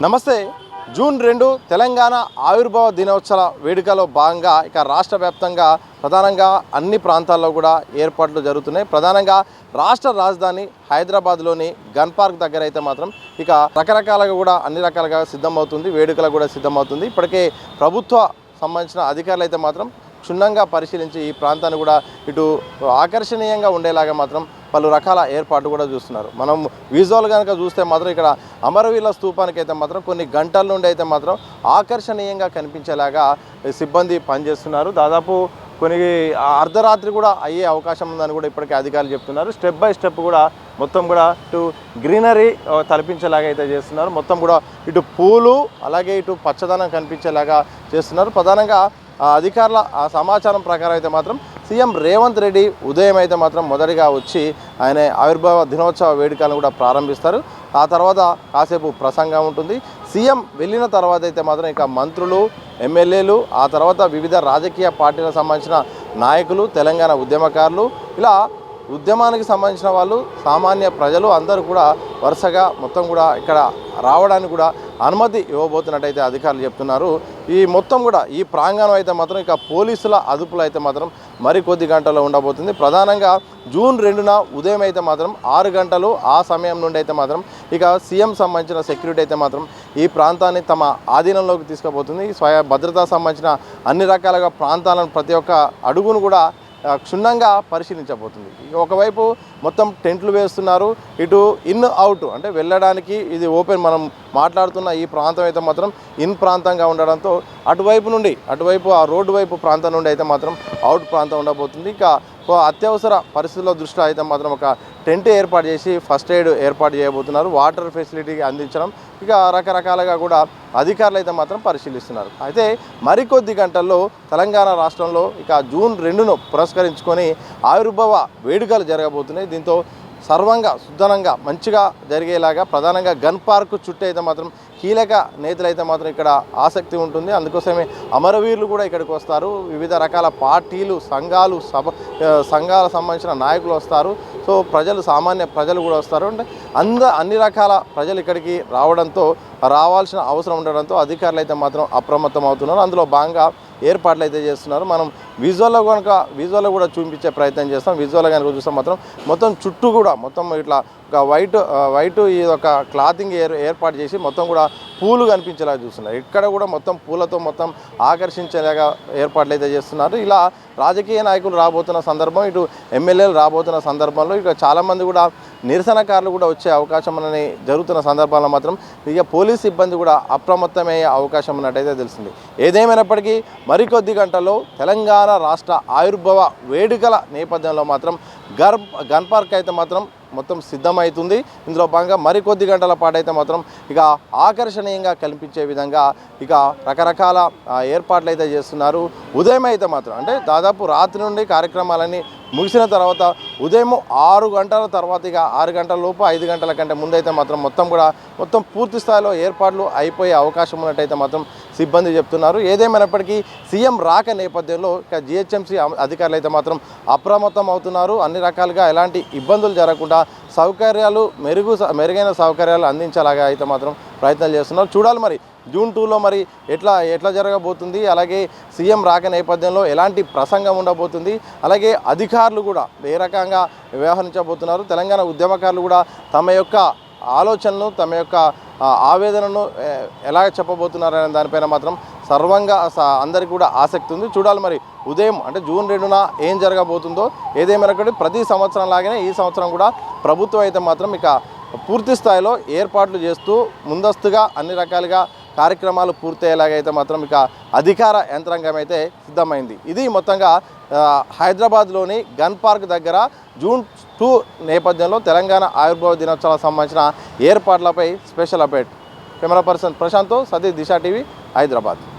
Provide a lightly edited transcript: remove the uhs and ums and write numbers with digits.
నమస్తే. జూన్ 2 తెలంగాణ ఆవిర్భావ దినోత్సవ వేడుకలో భాగంగా ఇక రాష్ట్ర వ్యాప్తంగా ప్రధానంగా అన్ని ప్రాంతాల్లో కూడా ఏర్పాట్లు జరుగుతున్నాయి. ప్రధానంగా రాష్ట్ర రాజధాని హైదరాబాద్లోని గన్ పార్క్ దగ్గర అయితే మాత్రం ఇక రకరకాలుగా కూడా అన్ని రకాలుగా సిద్ధమవుతుంది, వేడుకలు కూడా సిద్ధమవుతుంది. ఇప్పటికే ప్రభుత్వ సంబంధించిన అధికారులు అయితే మాత్రం క్షుణ్ణంగా పరిశీలించి ఈ ప్రాంతాన్ని కూడా ఇటు ఆకర్షణీయంగా ఉండేలాగా మాత్రం పలు రకాల ఏర్పాటు కూడా చూస్తున్నారు. మనం విజువల్ కనుక చూస్తే మాత్రం ఇక్కడ అమరవీరుల స్తూపానికి అయితే మాత్రం కొన్ని గంటల నుండి అయితే మాత్రం ఆకర్షణీయంగా కనిపించేలాగా సిబ్బంది పనిచేస్తున్నారు. దాదాపు కొన్ని అర్ధరాత్రి కూడా అయ్యే అవకాశం ఉందని కూడా ఇప్పటికే అధికారులు చెప్తున్నారు. స్టెప్ బై స్టెప్ కూడా మొత్తం కూడా ఇటు గ్రీనరీ తలపించేలాగా అయితే చేస్తున్నారు. మొత్తం కూడా ఇటు పూలు అలాగే ఇటు పచ్చదనం కనిపించేలాగా చేస్తున్నారు. ప్రధానంగా అధికారుల సమాచారం ప్రకారం అయితే మాత్రం సీఎం రేవంత్ రెడ్డి ఉదయం అయితే మాత్రం మొదటిగా వచ్చి ఆయన ఆవిర్భావ దినోత్సవ వేడుకలను కూడా ప్రారంభిస్తారు. ఆ తర్వాత కాసేపు ప్రసంగం ఉంటుంది. సీఎం వెళ్ళిన తర్వాత అయితే మాత్రం ఇక మంత్రులు, ఎమ్మెల్యేలు, ఆ తర్వాత వివిధ రాజకీయ పార్టీలకు సంబంధించిన నాయకులు, తెలంగాణ ఉద్యమకారులు, ఇలా ఉద్యమానికి సంబంధించిన వాళ్ళు, సామాన్య ప్రజలు అందరూ కూడా వరుసగా మొత్తం కూడా ఇక్కడ రావడానికి కూడా అనుమతి ఇవ్వబోతున్నట్టయితే అధికారులు చెప్తున్నారు. ఈ మొత్తం కూడా ఈ ప్రాంగణం అయితే మాత్రం ఇక పోలీసుల అదుపులో అయితే మాత్రం మరికొద్ది గంటల్లో ఉండబోతుంది. ప్రధానంగా జూన్ 2న ఉదయం అయితే మాత్రం 6 గంటలు ఆ సమయం నుండి అయితే మాత్రం ఇక సీఎం సంబంధించిన సెక్యూరిటీ అయితే మాత్రం ఈ ప్రాంతాన్ని తమ ఆధీనంలోకి తీసుకుపోతుంది. స్వయం భద్రతా సంబంధించిన అన్ని రకాలుగా ప్రాంతాలను ప్రతి ఒక్క అడుగును కూడా క్షుణ్ణంగా పరిశీలించబోతుంది. ఒకవైపు మొత్తం టెంట్లు వేస్తున్నారు. ఇటు ఇన్ అవుట్ అంటే వెళ్ళడానికి ఇది ఓపెన్, మనం మాట్లాడుతున్న ఈ ప్రాంతం అయితే మాత్రం ఇన్ ప్రాంతంగా ఉండడంతో అటువైపు ఆ రోడ్డు వైపు ప్రాంతం నుండి అయితే మాత్రం అవుట్ ప్రాంతం ఉండబోతుంది. ఇక అత్యవసర పరిస్థితుల దృష్ట్యా అయితే మాత్రం ఒక టెంట్ ఏర్పాటు చేసి ఫస్ట్ ఎయిడ్ ఏర్పాటు చేయబోతున్నారు. వాటర్ ఫెసిలిటీ అందించడం, ఇక రకరకాలుగా కూడా అధికారులు అయితే మాత్రం పరిశీలిస్తున్నారు. అయితే మరికొద్ది గంటల్లో తెలంగాణ రాష్ట్రంలో ఇక జూన్ 2ను పురస్కరించుకొని ఆవిర్భావ వేడుకలు జరగబోతున్నాయి. దీంతో సర్వంగా సుద్దనంగా మంచిగా జరిగేలాగా ప్రధానంగా గన్ పార్క్ చుట్టూ అయితే మాత్రం కీలక నేతలు అయితే మాత్రం ఇక్కడ ఆసక్తి ఉంటుంది. అందుకోసమే అమరవీరులు కూడా ఇక్కడికి వస్తారు. వివిధ రకాల పార్టీలు, సంఘాల సంబంధించిన నాయకులు వస్తారు. సో సామాన్య ప్రజలు కూడా వస్తారు. అంటే అన్ని రకాల ప్రజలు ఇక్కడికి రావాల్సిన అవసరం ఉండడంతో అధికారులు అయితే మాత్రం అప్రమత్తం అవుతున్నారు. అందులో భాగంగా ఏర్పాట్లు అయితే చేస్తున్నారు. మనం విజువల్లో కూడా చూపించే ప్రయత్నం చేస్తాం. విజువల్లో కనుక చూస్తాం మాత్రం మొత్తం చుట్టూ కూడా మొత్తం ఇట్లా ఒక వైట్ ఈ ఒక క్లాతింగ్ ఏర్పాటు చేసి మొత్తం కూడా పూలు కనిపించేలాగా చూస్తున్నారు. ఇక్కడ కూడా మొత్తం పూలతో మొత్తం ఆకర్షించేలాగా ఏర్పాట్లు అయితే చేస్తున్నారు. ఇలా రాజకీయ నాయకులు రాబోతున్న సందర్భం, ఇటు ఎమ్మెల్యేలు రాబోతున్న సందర్భంలో ఇక చాలామంది కూడా నిరసనకారులు కూడా వచ్చే అవకాశం అని జరుగుతున్న సందర్భంలో మాత్రం ఇక పోలీస్ సిబ్బంది కూడా అప్రమత్తమయ్యే అవకాశం ఉన్నట్టయితే తెలిసింది. ఏదేమైనప్పటికీ మరికొద్ది గంటల్లో తెలంగాణ రాష్ట్ర ఆవిర్భావ వేడుకల నేపథ్యంలో మాత్రం గన్ పార్క్ అయితే మాత్రం మొత్తం సిద్ధమవుతుంది. ఇందులో భాగంగా మరికొద్ది గంటల పాటు అయితే మాత్రం ఇక ఆకర్షణీయంగా కనిపించే విధంగా ఇక రకరకాల ఏర్పాట్లు అయితే చేస్తున్నారు. ఉదయం అయితే మాత్రం అంటే దాదాపు రాత్రి నుండి కార్యక్రమాలన్నీ ముగిసిన తర్వాత ఉదయం 6 గంటల తర్వాత ఇక 6 గంటల లోపు 5 గంటల కంటే ముందైతే మాత్రం మొత్తం పూర్తి స్థాయిలో ఏర్పాట్లు అయిపోయే అవకాశం ఉన్నట్టయితే మాత్రం సిబ్బంది చెప్తున్నారు. ఏదేమైనప్పటికీ సీఎం రాక నేపథ్యంలో ఇక జిహెచ్ఎంసీ అధికారులు అయితే మాత్రం అప్రమత్తం అవుతున్నారు. అన్ని రకాలుగా ఎలాంటి ఇబ్బందులు జరగకుండా సౌకర్యాలు మెరుగైన సౌకర్యాలు అందించేలాగా అయితే మాత్రం ప్రయత్నాలు చేస్తున్నారు. చూడాలి మరి జూన్ 2లో మరి ఎట్లా జరగబోతుంది, అలాగే సీఎం రాక నేపథ్యంలో ఎలాంటి ప్రసంగం ఉండబోతుంది, అలాగే అధికారులు కూడా ఏ రకంగా వ్యవహరించబోతున్నారు, తెలంగాణ ఉద్యమకారులు కూడా తమ యొక్క ఆలోచనలు, తమ యొక్క ఆవేదనను ఎలా చెప్పబోతున్నారనే దానిపైన మాత్రం సర్వంగా అందరికీ కూడా ఆసక్తి ఉంది. చూడాలి మరి ఉదయం అంటే జూన్ 2న ఏం జరగబోతుందో. ఏదేమైనా ప్రతి సంవత్సరం లాగానే ఈ సంవత్సరం కూడా ప్రభుత్వం అయితే మాత్రం ఇక పూర్తి స్థాయిలో ఏర్పాట్లు చేస్తూ ముందస్తుగా అన్ని రకాలుగా కార్యక్రమాలు పూర్తయ్యేలాగైతే మాత్రం ఇక అధికార యంత్రాంగం అయితే సిద్ధమైంది. ఇది మొత్తంగా హైదరాబాద్లోని గన్ పార్క్ దగ్గర జూన్ 2 నేపథ్యంలో తెలంగాణ ఆవిర్భావ దినోత్సవాలకు సంబంధించిన ఏర్పాట్లపై స్పెషల్ అప్డేట్. కెమెరా పర్సన్ ప్రశాంత్తో సతీష్, దిశ టీవీ, హైదరాబాద్.